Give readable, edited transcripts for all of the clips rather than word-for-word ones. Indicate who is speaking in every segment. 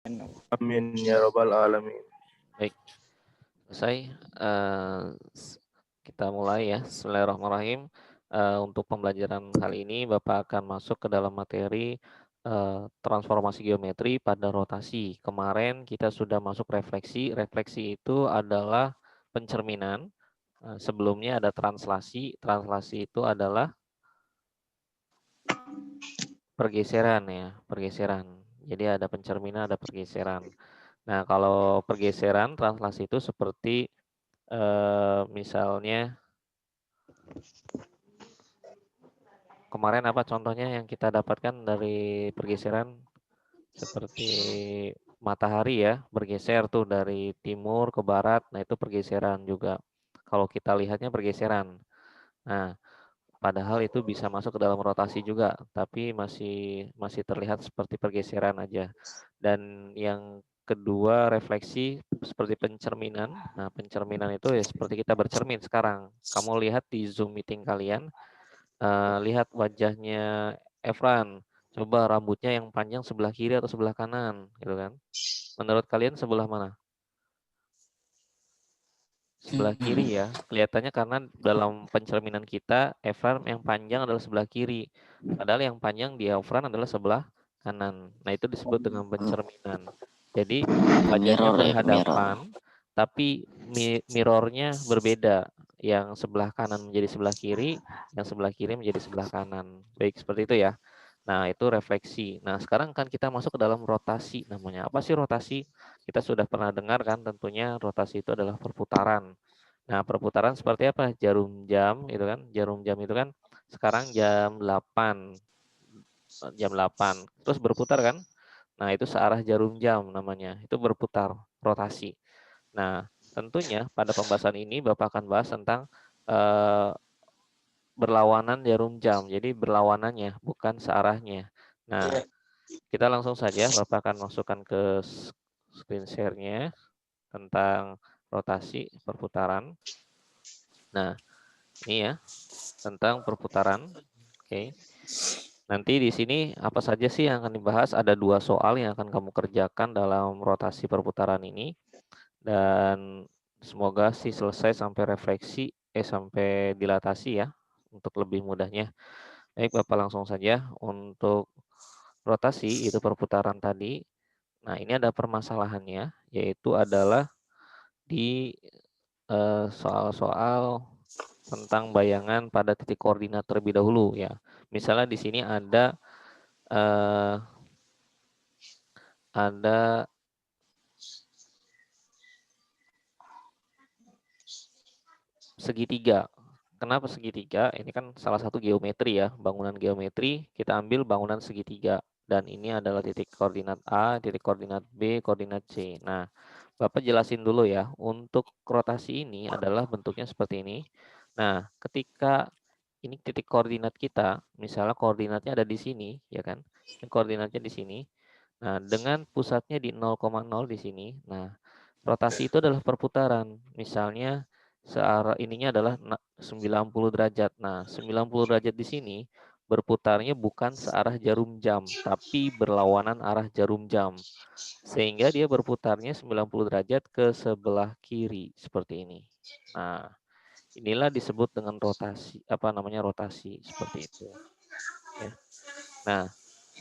Speaker 1: Amin ya rabbal alamin.
Speaker 2: Baik, selesai. Kita mulai ya. Bismillahirrahmanirrahim. Untuk pembelajaran kali ini, Bapak akan masuk ke dalam materi transformasi geometri pada rotasi. Kemarin kita sudah masuk refleksi. Refleksi itu adalah pencerminan. Sebelumnya ada translasi. Translasi itu adalah pergeseran ya, pergeseran. Jadi ada pencerminan, ada pergeseran. Nah, kalau pergeseran translasi itu seperti misalnya kemarin apa contohnya yang kita dapatkan dari pergeseran seperti matahari ya, bergeser tuh dari timur ke barat. Nah, itu pergeseran juga. Kalau kita lihatnya pergeseran. Nah, padahal itu bisa masuk ke dalam rotasi juga, tapi masih terlihat seperti pergeseran aja. Dan yang kedua refleksi seperti pencerminan. Nah, pencerminan itu ya seperti kita bercermin sekarang. Kamu lihat di Zoom meeting kalian, lihat wajahnya Efran. Coba rambutnya yang panjang sebelah kiri atau sebelah kanan, gitu kan? Menurut kalian sebelah mana? Sebelah kiri ya. Kelihatannya karena dalam pencerminan kita, Efran yang panjang adalah sebelah kiri. Padahal yang panjang di Efran adalah sebelah kanan. Nah, itu disebut dengan pencerminan. Jadi wajahnya
Speaker 3: Mirror ya, mirror.
Speaker 2: berhadapan, tapi mirrornya berbeda. Yang sebelah kanan menjadi sebelah kiri, yang sebelah kiri menjadi sebelah kanan. Baik, seperti itu ya. Nah, itu refleksi. Nah, sekarang kan kita masuk ke dalam rotasi namanya. Apa sih rotasi? Kita sudah pernah dengar kan tentunya rotasi itu adalah perputaran. Nah, perputaran seperti apa? Jarum jam itu kan. Jarum jam itu kan sekarang jam 8. Jam 8. Terus berputar kan? Nah, itu searah jarum jam namanya. Itu berputar, rotasi. Nah, tentunya pada pembahasan ini Bapak akan bahas tentang eh, berlawanan jarum jam. Jadi berlawanannya, bukan searahnya. Nah, kita langsung saja Bapak akan masukkan ke screen share-nya tentang rotasi perputaran. Nah, ini ya tentang perputaran. Oke. Nanti di sini apa saja sih yang akan dibahas? Ada 2 soal yang akan kamu kerjakan dalam rotasi perputaran ini dan semoga sih selesai sampai refleksi sampai dilatasi ya untuk lebih mudahnya. Baik, Bapak langsung saja untuk rotasi itu perputaran tadi. Nah, ini ada permasalahannya yaitu adalah di soal-soal tentang bayangan pada titik koordinat terlebih dahulu ya. Misalnya di sini eh, ada segitiga. Kenapa segitiga? Ini kan salah satu geometri ya, bangunan geometri. Kita ambil bangunan segitiga dan ini adalah titik koordinat A, titik koordinat B, koordinat C. Nah, Bapak jelasin dulu ya. Untuk rotasi ini adalah bentuknya seperti ini. Nah, ketika ini titik koordinat kita, misalnya koordinatnya ada di sini, ya kan? Ini koordinatnya di sini. Nah, dengan pusatnya di 0,0 di sini. Nah, rotasi itu adalah perputaran. Misalnya searah ininya adalah 90 derajat. Nah, 90 derajat di sini berputarnya bukan searah jarum jam, tapi berlawanan arah jarum jam. Sehingga dia berputarnya 90 derajat ke sebelah kiri seperti ini. Nah, inilah disebut dengan rotasi, apa namanya rotasi seperti itu. Ya. Nah,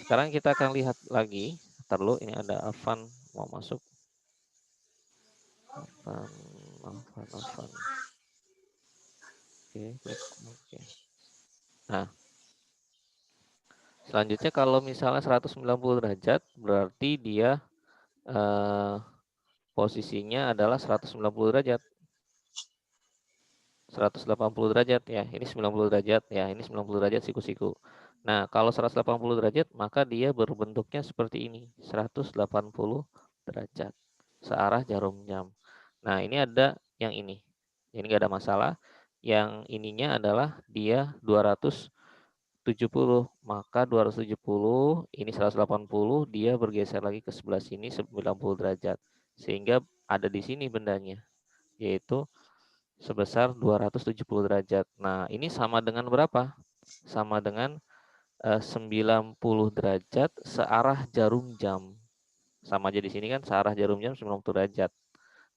Speaker 2: sekarang kita akan lihat lagi. Ntar dulu, ini ada Afan mau masuk. Afan. Oke, klik oke. Nah, selanjutnya kalau misalnya 190 derajat, berarti dia posisinya adalah 190 derajat. 180 derajat ya, ini 90 derajat ya, ini 90 derajat siku-siku. Nah, kalau 180 derajat, maka dia berbentuknya seperti ini, 180 derajat, searah jarum jam. Nah, ini ada yang ini nggak ada masalah. Yang ininya adalah dia 270, maka 270 ini 180, dia bergeser lagi ke sebelah sini 90 derajat. Sehingga ada di sini bendanya, yaitu sebesar 270 derajat. Nah, ini sama dengan berapa? Sama dengan 90 derajat searah jarum jam. sama aja di sini kan searah jarum jam 90 derajat.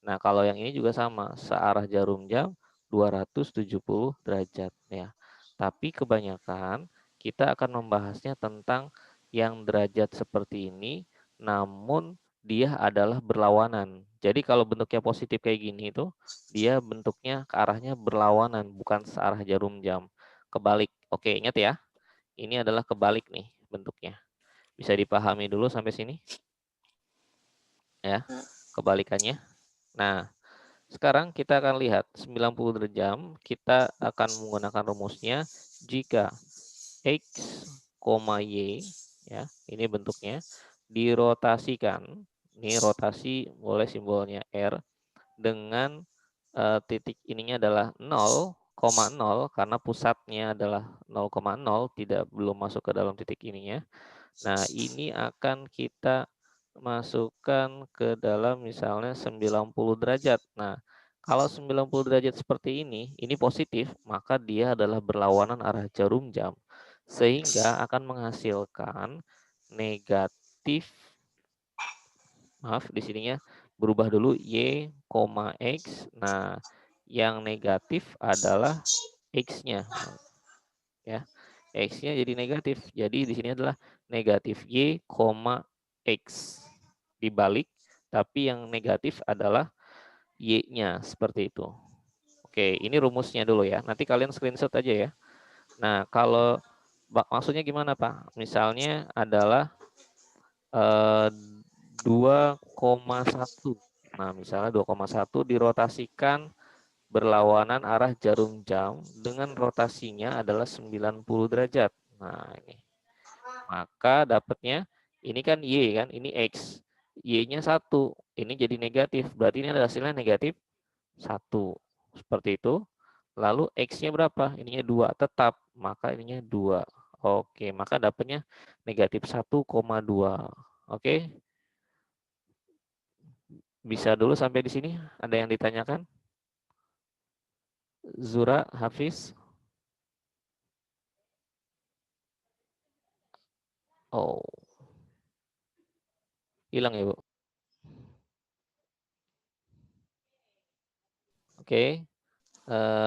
Speaker 2: Nah, kalau yang ini juga sama, searah jarum jam 270 derajat ya. Tapi kebanyakan kita akan membahasnya tentang yang derajat seperti ini, namun dia adalah berlawanan. Jadi kalau bentuknya positif kayak gini itu, dia bentuknya ke arahnya berlawanan, bukan searah jarum jam. Kebalik. Oke, ingat ya. Ini adalah kebalik nih bentuknya. Bisa dipahami dulu sampai sini? Ya, kebalikannya. Nah, sekarang kita akan lihat 90 derajat, kita akan menggunakan rumusnya jika X, Y, ya, ini bentuknya, dirotasikan, ini rotasi boleh simbolnya R, dengan titik ininya adalah 0,0, karena pusatnya adalah 0,0, belum masuk ke dalam titik ininya. Nah, ini akan kita masukkan ke dalam misalnya 90 derajat. Nah, kalau 90 derajat seperti ini positif, maka dia adalah berlawanan arah jarum jam. Sehingga akan menghasilkan negatif, maaf di sininya berubah dulu Y, X. Nah, yang negatif adalah X-nya. Ya, X-nya jadi negatif. Jadi di sini adalah negatif Y, X. Dibalik, tapi yang negatif adalah Y-nya, seperti itu. Oke, ini rumusnya dulu ya. Nanti kalian screenshot aja ya. Nah, kalau maksudnya gimana Pak? Misalnya adalah 2,1. Nah, misalnya 2,1 dirotasikan berlawanan arah jarum jam dengan rotasinya adalah 90 derajat. Nah, ini. Maka dapatnya ini kan Y kan, ini X. Y-nya 1, ini jadi negatif. Berarti ini ada hasilnya negatif 1. Seperti itu. Lalu X-nya berapa? Ininya 2 tetap, maka ininya 2. Oke, maka dapatnya negatif 1,2. Oke. Bisa dulu sampai di sini? Ada yang ditanyakan? Zura, Hafiz? Oh, hilang ya, Bu? Oke.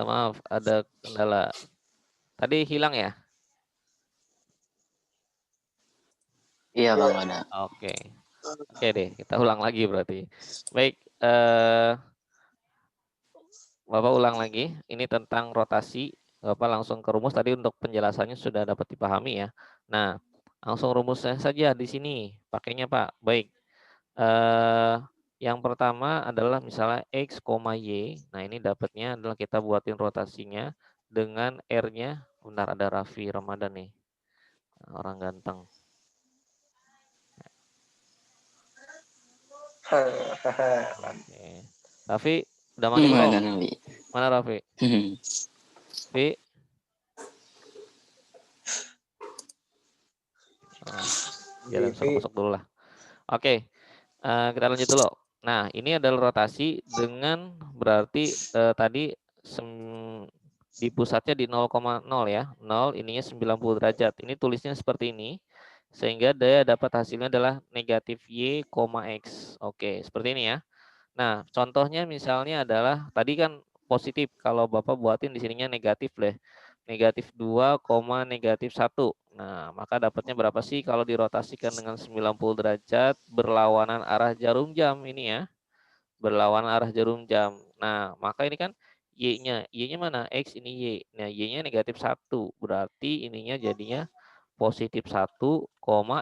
Speaker 2: Maaf, ada kendala. Tadi hilang ya?
Speaker 3: Iya Bang, ada.
Speaker 2: Oke. Oke deh, kita ulang lagi berarti. Baik, Bapak ulang lagi. Ini tentang rotasi. Bapak langsung ke rumus tadi untuk penjelasannya sudah dapat dipahami ya. Nah, langsung rumusnya saja di sini. Pakainya Pak. Baik. Yang pertama adalah misalnya X, Y. Nah, ini dapatnya adalah kita buatin rotasinya dengan R-nya. Bentar, ada Raffi Ramadan nih. Orang ganteng. Oke. Raffi, udah mandi belum?
Speaker 3: Ada Nabi.
Speaker 2: Mana Raffi? Raffi? Biar masuk dulu lah. Oke, kita lanjut dulu. Nah, ini adalah rotasi dengan berarti tadi di pusatnya di 0,0 ya. 0 ininya 90 derajat. Ini tulisnya seperti ini. Sehingga dia dapat hasilnya adalah negatif Y, X. Oke, seperti ini ya. Nah, contohnya misalnya adalah tadi kan positif. Kalau Bapak buatin di sininya negatif deh. Negatif 2, negatif 1. Nah, maka dapatnya berapa sih kalau dirotasikan dengan 90 derajat berlawanan arah jarum jam ini ya. Berlawanan arah jarum jam. Nah, maka ini kan Y-nya. Y-nya mana? X ini Y. Nah, Y-nya negatif 1. Berarti ininya jadinya positif 1,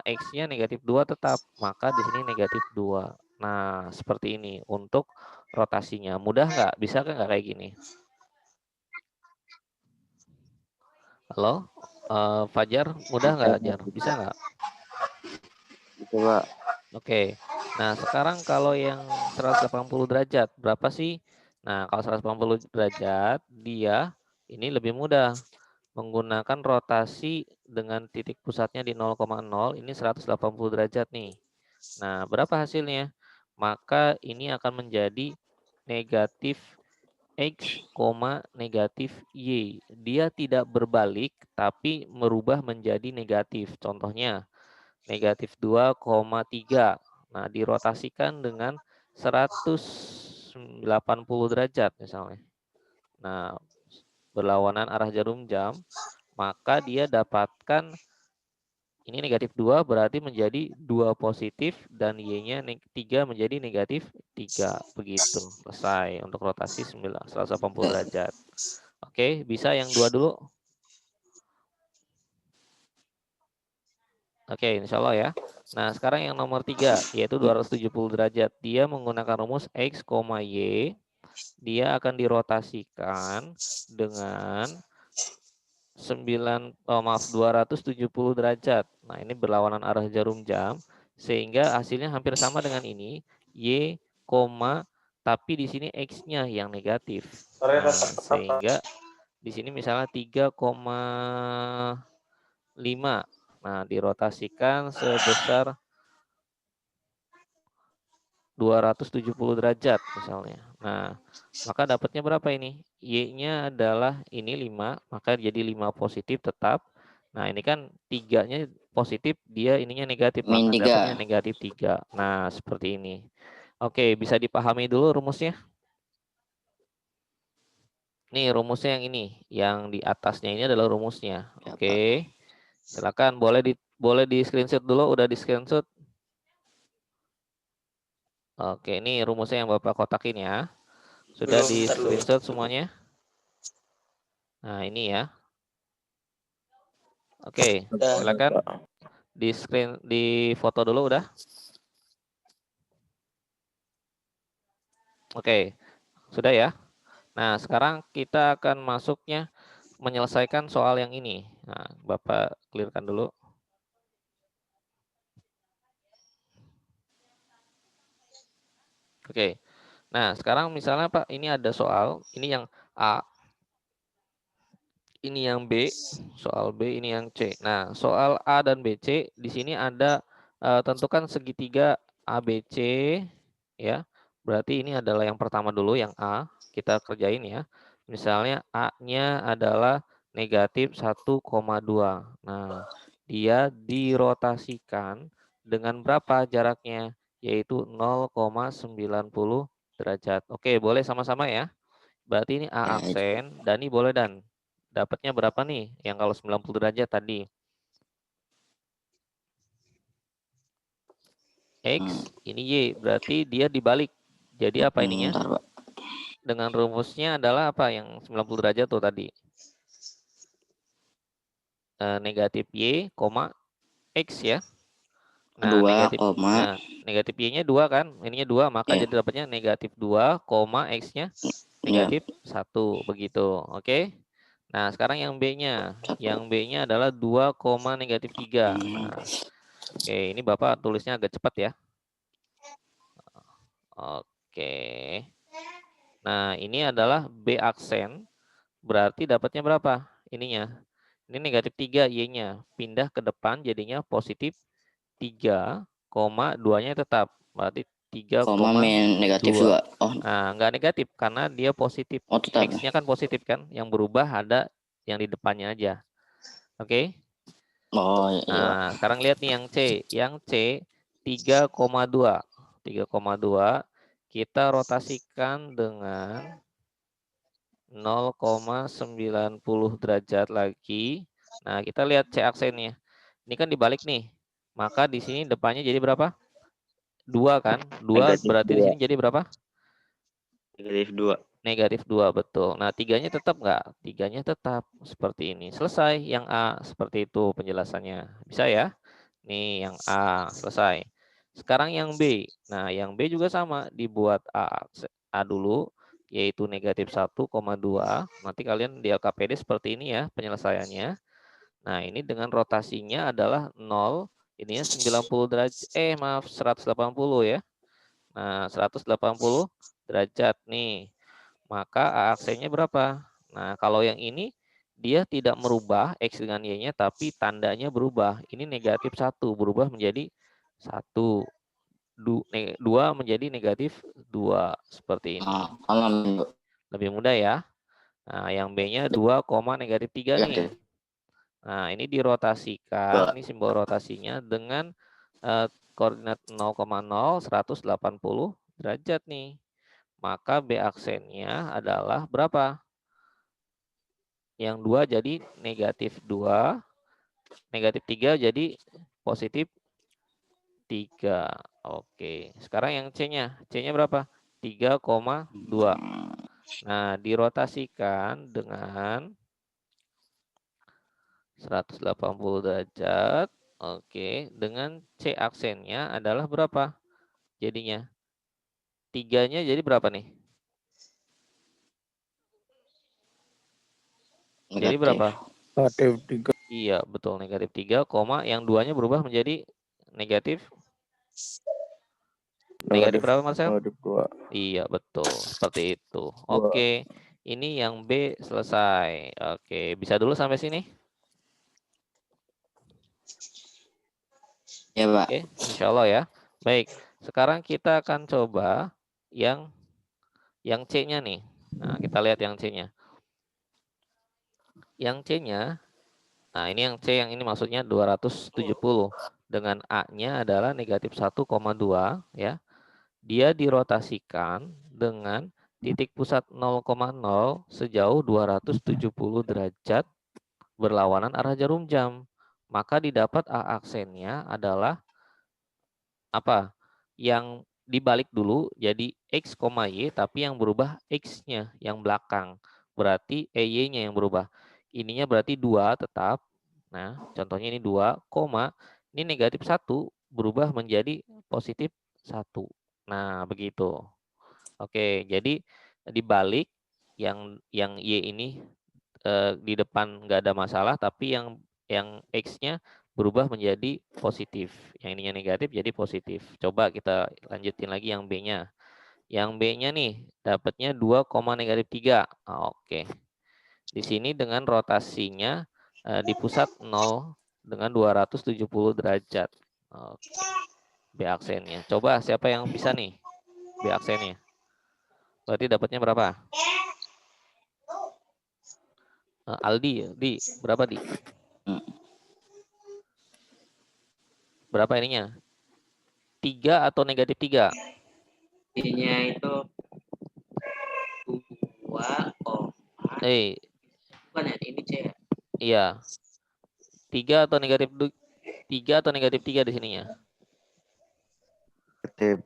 Speaker 2: X-nya negatif 2 tetap. Maka di sini negatif 2. Nah, seperti ini untuk rotasinya. Mudah nggak? Bisa nggak kayak gini? Halo? Fajar, mudah nggak, Jar? Bisa nggak?
Speaker 1: Itu Pak.
Speaker 2: Oke. Nah, sekarang kalau yang 180 derajat, berapa sih? Nah, kalau 180 derajat, dia ini lebih mudah. Menggunakan rotasi dengan titik pusatnya di 0,0, ini 180 derajat nih. Nah, berapa hasilnya? Maka ini akan menjadi negatif X, negatif Y. Dia tidak berbalik, tapi merubah menjadi negatif. Contohnya, negatif 2,3. Nah, dirotasikan dengan 180 derajat misalnya. Nah, berlawanan arah jarum jam, maka dia dapatkan ini negatif 2 berarti menjadi 2 positif dan Y-nya 3 menjadi negatif 3. Begitu. Selesai untuk rotasi 180 derajat. Oke, bisa yang 2 dulu. Oke, insya Allah ya. Nah, sekarang yang nomor 3, yaitu 270 derajat. Dia menggunakan rumus X, Y. Dia akan dirotasikan dengan 270 derajat. Nah, ini berlawanan arah jarum jam sehingga hasilnya hampir sama dengan ini, Y, tapi di sini X-nya yang negatif. Nah, sehingga di sini misalnya 3,5. Nah, dirotasikan sebesar 270 derajat misalnya. Nah, maka dapatnya berapa ini? Y-nya adalah ini 5, maka jadi 5 positif tetap. Nah, ini kan 3-nya positif, dia ininya negatif,
Speaker 3: Min
Speaker 2: maka
Speaker 3: 3.
Speaker 2: dapatnya negatif 3. Nah, seperti ini. Oke, bisa dipahami dulu rumusnya? Nih rumusnya yang ini, yang di atasnya ini adalah rumusnya.
Speaker 3: Ya,
Speaker 2: Oke. Silakan boleh di screenshot dulu, udah di screenshot. Oke, ini rumusnya yang Bapak kotakin ya. Sudah di screenshot semuanya? Nah, ini ya. Oke, silakan di foto dulu udah. Oke, sudah ya. Nah, sekarang kita akan masuknya menyelesaikan soal yang ini. Nah, Bapak clearkan dulu. Oke. Nah, sekarang misalnya Pak, ini ada soal, ini yang A, ini yang B, soal B, ini yang C. Nah, soal A dan B, C, di sini ada tentukan segitiga ABC, ya. Berarti ini adalah yang pertama dulu, yang A, kita kerjain ya. Misalnya A-nya adalah negatif 1,2. Nah, dia dirotasikan dengan berapa jaraknya? Yaitu 0,90 derajat. Oke, boleh sama-sama ya. Berarti ini A aksen, Dani boleh Dan. Dapatnya berapa nih yang kalau 90 derajat tadi? X, ini Y, berarti dia dibalik. Jadi apa ininya?
Speaker 3: Bentar, Pak.
Speaker 2: Dengan rumusnya adalah apa yang 90 derajat tuh tadi? Negatif Y, X ya. Nah,
Speaker 3: 2, koma.
Speaker 2: negatif Y-nya 2 kan? Ininya 2, maka
Speaker 3: Ya.
Speaker 2: jadi dapatnya negatif 2, X-nya
Speaker 3: Ya.
Speaker 2: negatif 1. Begitu, oke? Nah, sekarang yang B-nya. Yang B-nya adalah 2, negatif 3. Nah, oke, ini Bapak tulisnya agak cepat ya. Oke. Nah, ini adalah B aksen. Berarti dapatnya berapa? Ininya. Ini negatif 3 Y-nya. Pindah ke depan jadinya positif 3, 2-nya tetap. Berarti 3,
Speaker 3: Koma min negatif
Speaker 2: 2.
Speaker 3: 2. Oh,
Speaker 2: Nah, enggak negatif karena dia positif.
Speaker 3: tetap.
Speaker 2: X-nya kan positif kan. Yang berubah ada yang di depannya aja. Oke.
Speaker 3: Oh, iya, Pak.
Speaker 2: Nah, sekarang lihat nih yang C. Yang C 3,2. 3,2 kita rotasikan dengan 0,90 derajat lagi. Nah, kita lihat C aksennya. Ini kan dibalik nih. Maka di sini depannya jadi berapa? 2 kan? 2
Speaker 1: Negatif
Speaker 2: berarti di
Speaker 1: 2.
Speaker 2: sini jadi berapa?
Speaker 1: Negatif 2.
Speaker 2: Negatif 2, betul. Nah, 3-nya tetap nggak? 3-nya tetap seperti ini. Selesai yang A, seperti itu penjelasannya. Bisa ya? Nih yang A, selesai. Sekarang yang B. Nah, yang B juga sama. Dibuat A dulu, yaitu negatif 1,2. Nanti kalian di LKPD seperti ini ya penyelesaiannya. Nah, ini dengan rotasinya adalah 0. Ininya 90 derajat. Maaf, 180 ya. Nah, 180 derajat nih. Maka A aksennya berapa? Nah, kalau yang ini dia tidak merubah X dengan Y-nya, tapi tandanya berubah. Ini negatif 1, berubah menjadi 1. 2 menjadi negatif 2. Seperti ini. Lebih mudah ya. Nah, yang B-nya 2, negatif 3 nih. Nah, ini dirotasikan. Ini simbol rotasinya dengan koordinat 0,0 180 derajat nih. Maka B aksennya adalah berapa? Yang 2 jadi negatif 2, negatif 3 jadi positif 3. Oke, sekarang yang C-nya. C-nya berapa? 3,2. Nah, dirotasikan dengan 180 derajat. Oke, dengan C aksennya adalah berapa? Jadinya 3-nya jadi berapa nih? Jadi
Speaker 3: Negatif.
Speaker 2: berapa?
Speaker 4: Negatif 3.
Speaker 2: Iya, betul, negatif 3, yang 2-nya berubah menjadi negatif. Negatif berapa, Marcel?
Speaker 4: Negatif 2.
Speaker 2: Iya, betul. Seperti itu.
Speaker 4: Dua.
Speaker 2: Oke, ini yang B selesai. Oke, bisa dulu sampai sini?
Speaker 3: Ya, Pak.
Speaker 2: Oke, insya Allah ya. Baik, sekarang kita akan coba yang C-nya nih. Nah, kita lihat yang C-nya. Yang C-nya, nah ini yang C, yang ini maksudnya 270. Dengan A-nya adalah negatif 1,2 ya. Dia dirotasikan dengan titik pusat 0,0 sejauh 270 derajat berlawanan arah jarum jam. Maka didapat A aksennya adalah apa? Yang dibalik dulu jadi X, Y, tapi yang berubah X-nya yang belakang. Berarti EY-nya yang berubah. Ininya berarti 2 tetap. Nah, contohnya ini 2, ini negatif 1 berubah menjadi positif 1. Nah, begitu. Oke, jadi dibalik yang Y ini di depan nggak ada masalah, tapi yang X-nya berubah menjadi positif. Yang ininya negatif jadi positif. Coba kita lanjutin lagi yang B-nya. Yang B-nya nih dapatnya 2, negatif 3. Oke. Di sini dengan rotasinya di pusat 0 dengan 270 derajat. Oke. B aksennya. Coba siapa yang bisa nih? B aksennya. Berarti dapatnya berapa? Aldi, berapa Di? Berapa ininya? 3 atau negatif 3?
Speaker 1: Ininya itu 2, bukan ya, ini C ya?
Speaker 2: Iya. 3 atau negatif 3 di sininya?
Speaker 4: Negatif.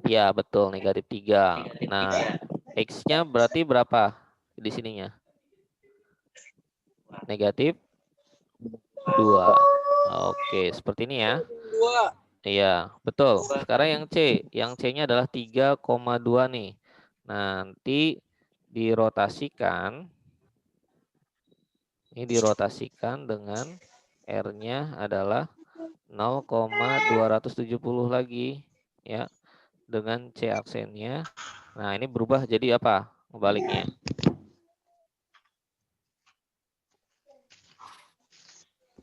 Speaker 2: Iya, betul, negatif 3.
Speaker 1: Negatif
Speaker 2: Nah,
Speaker 1: 3.
Speaker 2: X-nya berarti berapa di sininya? Negatif 2. Oke, seperti ini ya.
Speaker 1: 2.
Speaker 2: Iya, betul. Sekarang yang C. Yang C-nya adalah 3,2 nih. Nanti dirotasikan. Ini dirotasikan dengan R-nya adalah 0,270 lagi. Ya, dengan C aksennya. Nah, ini berubah jadi apa? Baliknya.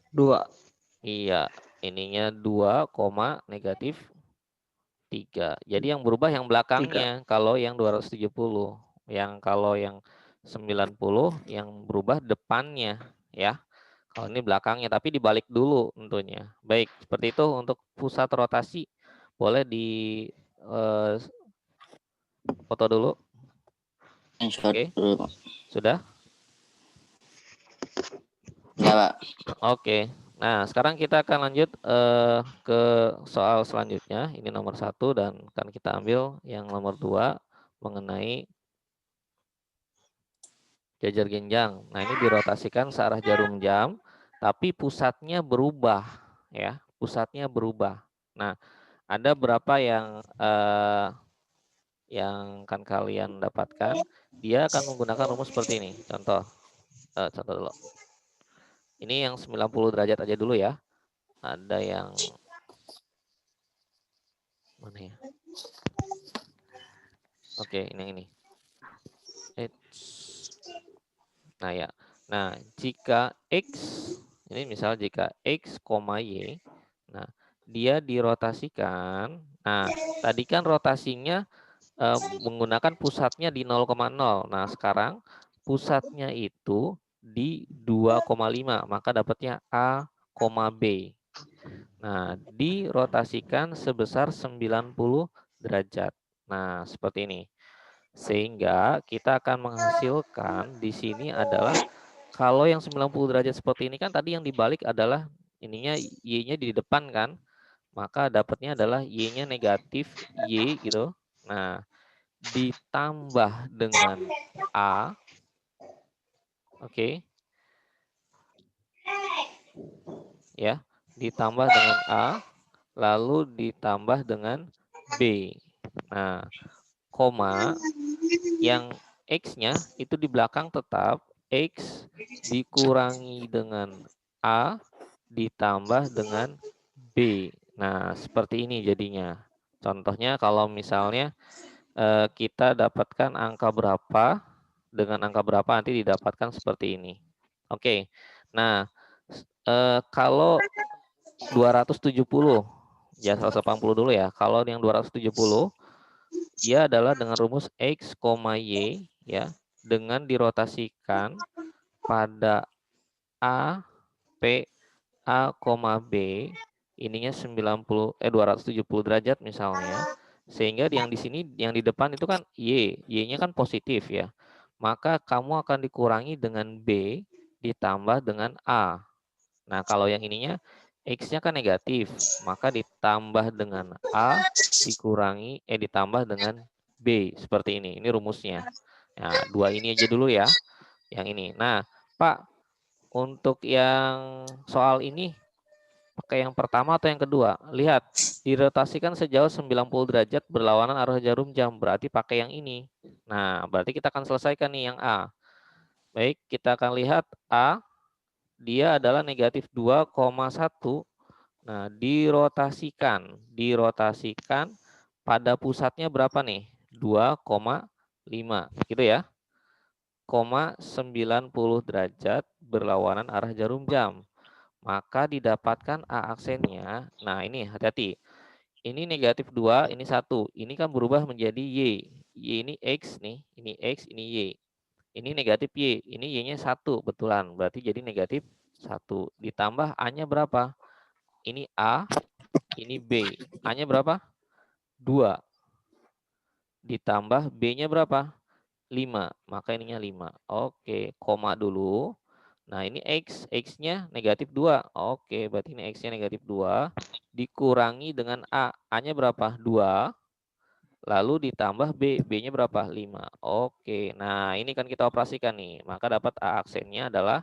Speaker 1: Dua.
Speaker 2: Iya, ininya 2, negatif 3. Jadi yang berubah yang belakangnya. Kalau yang 270. Kalau yang 90 yang berubah depannya ya. Kalau ini belakangnya, tapi dibalik dulu tentunya. Baik, seperti itu untuk pusat rotasi. Boleh di foto dulu. Oke. Sudah?
Speaker 3: Ya, Pak.
Speaker 2: Oke. Nah, sekarang kita akan lanjut ke soal selanjutnya. Ini nomor 1 dan akan kita ambil yang nomor 2 mengenai jajar genjang. Nah, ini dirotasikan searah jarum jam, tapi pusatnya berubah, ya. Pusatnya berubah. Nah, ada berapa yang akan kalian dapatkan? Dia akan menggunakan rumus seperti ini. Contoh dulu. Ini yang 90 derajat aja dulu ya. Ada yang mana ya? Oke, ini. Nah ya. Nah, jika X, ini misal jika X, Y, nah dia dirotasikan. Nah, tadi kan rotasinya menggunakan pusatnya di 0,0. Nah, sekarang pusatnya itu di 2,5, maka dapatnya A, B. Nah, dirotasikan sebesar 90 derajat. Nah, seperti ini. Sehingga kita akan menghasilkan di sini adalah kalau yang 90 derajat seperti ini kan tadi yang dibalik adalah ininya Y-nya di depan kan. Maka dapatnya adalah Y-nya negatif Y gitu. Nah, ditambah dengan A. Oke. Ya, ditambah dengan A. Lalu ditambah dengan B. Nah, koma yang X-nya itu di belakang tetap X dikurangi dengan A ditambah dengan B. Nah, seperti ini jadinya. Contohnya kalau misalnya kita dapatkan angka berapa, dengan angka berapa nanti didapatkan seperti ini. Oke, nah kalau 270, ya 180 dulu ya. Kalau yang 270, dia adalah dengan rumus X, Y, ya, dengan dirotasikan pada A, P, A, B, ininya 270 derajat misalnya, sehingga yang di sini, yang di depan itu kan Y, Y-nya kan positif ya, maka kamu akan dikurangi dengan B ditambah dengan A. Nah, kalau yang ininya X-nya kan negatif, maka ditambah dengan A ditambah dengan B, seperti ini. Ini rumusnya. Nah, dua ini aja dulu ya, yang ini. Nah, Pak, untuk yang soal ini pakai yang pertama atau yang kedua? Lihat, dirotasikan sejauh 90 derajat berlawanan arah jarum jam, berarti pakai yang ini. Nah, berarti kita akan selesaikan nih yang A. Baik, kita akan lihat A, dia adalah negatif 2,1. Nah, dirotasikan pada pusatnya berapa nih? 2,5, gitu ya. 90 derajat berlawanan arah jarum jam. Maka didapatkan A aksennya. Nah, ini hati-hati. Ini negatif 2, ini 1. Ini kan berubah menjadi Y. Y ini X nih, ini X, ini Y. Ini negatif Y, ini Y-nya 1, betulan. Berarti jadi negatif 1. Ditambah A-nya berapa? Ini A, ini B. A-nya berapa? 2. Ditambah B-nya berapa? 5. Maka ininya 5. Oke, koma dulu. Nah, ini X. X-nya negatif 2. Oke, berarti ini X-nya negatif 2. Dikurangi dengan A. A-nya berapa? 2. Lalu ditambah B. B-nya berapa? 5. Oke, nah ini kan kita operasikan nih. Maka dapat A aksennya adalah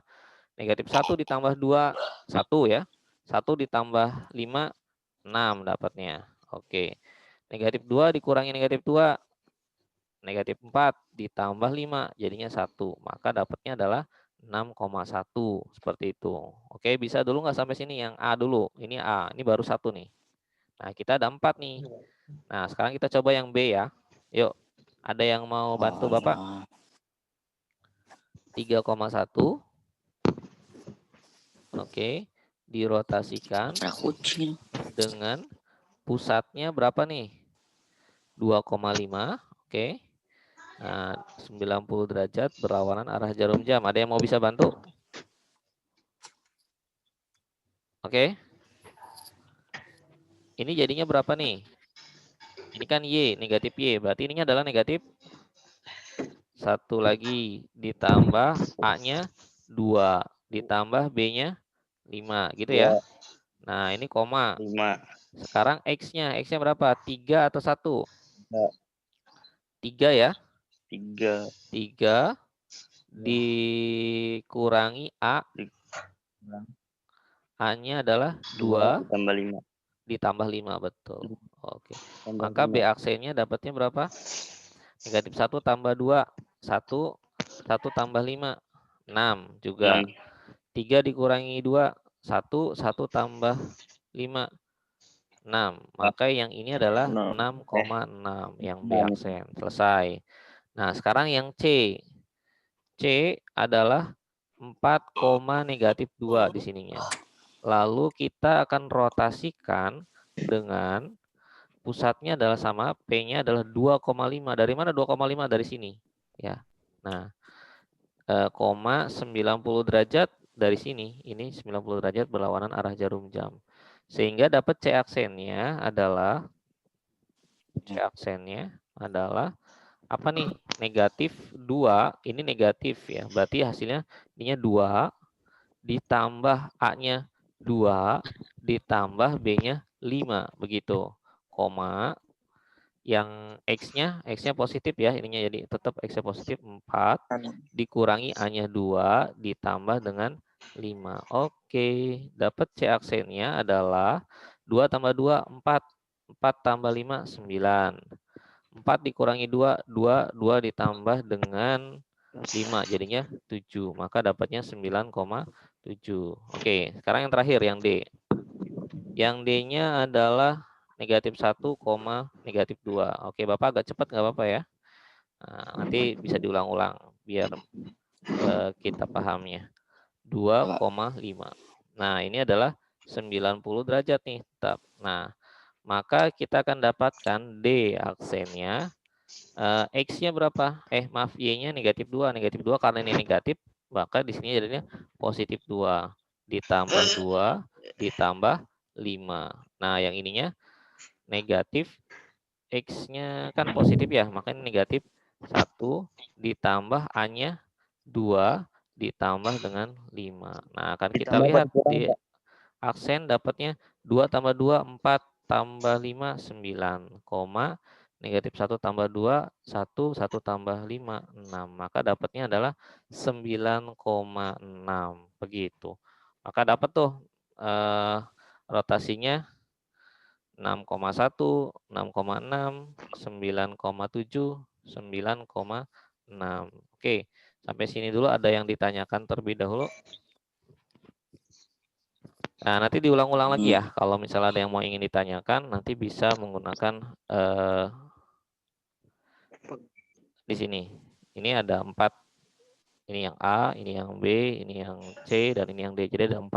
Speaker 2: negatif 1 ditambah 2, 1 ya. 1 ditambah 5, 6 dapatnya. Oke. Negatif 2 dikurangi negatif 2, negatif 4 ditambah 5, jadinya 1. Maka dapatnya adalah 6,1. Seperti itu. Oke, bisa dulu nggak sampai sini? Yang A dulu. Ini A, ini baru 1 nih. Nah, kita ada 4 nih. Nah, sekarang kita coba yang B ya. Yuk, ada yang mau bantu Bapak? 3,1. Oke, dirotasikan dengan pusatnya berapa nih? 2,5. Oke. Nah, 90 derajat berlawanan arah jarum jam. Ada yang mau bisa bantu? Oke. Ini jadinya berapa nih? Ini kan Y, negatif Y. Berarti ininya adalah negatif 1 lagi. Ditambah A-nya 2. Ditambah B-nya 5. Gitu ya. Nah, ini koma.
Speaker 4: 5.
Speaker 2: Sekarang X-nya. X-nya berapa? 3 atau 1? 3 ya.
Speaker 4: 3.
Speaker 2: 3 dikurangi A. A-nya adalah 2
Speaker 4: tambah 5.
Speaker 2: ditambah 5, betul. Oke. Maka B aksennya dapatnya berapa? Negatif 1 tambah 2, 1. 1 tambah 5, 6 juga. 3 dikurangi 2, 1. 1 tambah 5, 6. Maka yang ini adalah 6,6. Yang B aksen. Selesai. Nah, sekarang yang C. C adalah 4, negatif 2 di sininya. Lalu kita akan rotasikan dengan pusatnya adalah sama, P-nya adalah 2,5. Dari mana 2,5? Dari sini. Ya. Nah, 90 derajat dari sini. Ini 90 derajat berlawanan arah jarum jam. Sehingga dapat C aksennya adalah apa nih? Negatif 2, ini negatif ya. Berarti hasilnya ininya 2 ditambah A-nya 2 ditambah B-nya 5 begitu. Koma yang X-nya positif ya, ininya jadi tetap X-nya positif 4 dikurangi A-nya 2 ditambah dengan 5. Oke, dapat C aksennya adalah 2 tambah 2 4. 4 tambah 5 9. 4 dikurangi 2 2 ditambah dengan 5 jadinya 7. Maka dapatnya 9,7. Oke, sekarang yang terakhir yang D. Yang D-nya adalah negatif 1, negatif 2. Oke, Bapak agak cepat nggak apa-apa ya. Nah, nanti bisa diulang-ulang biar kita pahamnya. 2,5. Nah, ini adalah 90 derajat nih. Tetap. Nah, maka kita akan dapatkan D aksennya. X-nya berapa? Maaf, Y-nya negatif 2. Negatif 2 karena ini negatif, maka di sini jadinya positif 2. Ditambah 2, ditambah 5. Nah, yang ininya negatif. X-nya kan positif ya, makanya negatif 1 ditambah A-nya 2 ditambah dengan 5. Nah, akan kita lihat di aksen dapatnya 2 tambah 2, 4 tambah 5, 9, negatif 1 tambah 2, 1, 1 tambah 5, 6. Maka dapatnya adalah 9,6. Begitu. Maka dapat tuh rotasinya 6,1, 6,6, 9,7, 9,6. Oke, sampai sini dulu ada yang ditanyakan terlebih dahulu. Nah, nanti diulang-ulang lagi ya. Kalau misalnya ada yang mau ingin ditanyakan, nanti bisa menggunakan di sini. Ini ada 4. Ini yang A, ini yang B, ini yang C, dan ini yang D. Jadi ada 4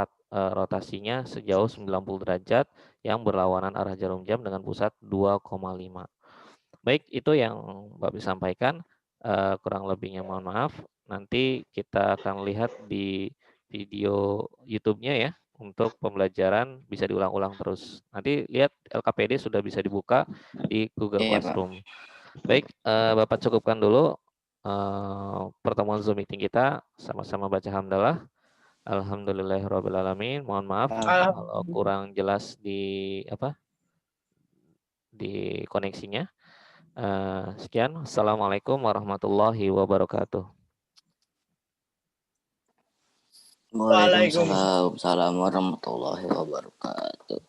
Speaker 2: rotasinya sejauh 90 derajat yang berlawanan arah jarum jam dengan pusat 2,5. Baik, itu yang Bapak sampaikan. Kurang lebihnya mohon maaf. Nanti kita akan lihat di video YouTube-nya ya. Untuk pembelajaran bisa diulang-ulang terus. Nanti lihat LKPD sudah bisa dibuka di Google Classroom. Baik, Bapak cukupkan dulu pertemuan Zoom meeting kita. Sama-sama baca hamdalah. Alhamdulillahirrahmanirrahim. Mohon maaf kalau kurang jelas di koneksinya. Sekian. Assalamualaikum warahmatullahi wabarakatuh.
Speaker 3: Waalaikumsalam warahmatullahi wabarakatuh.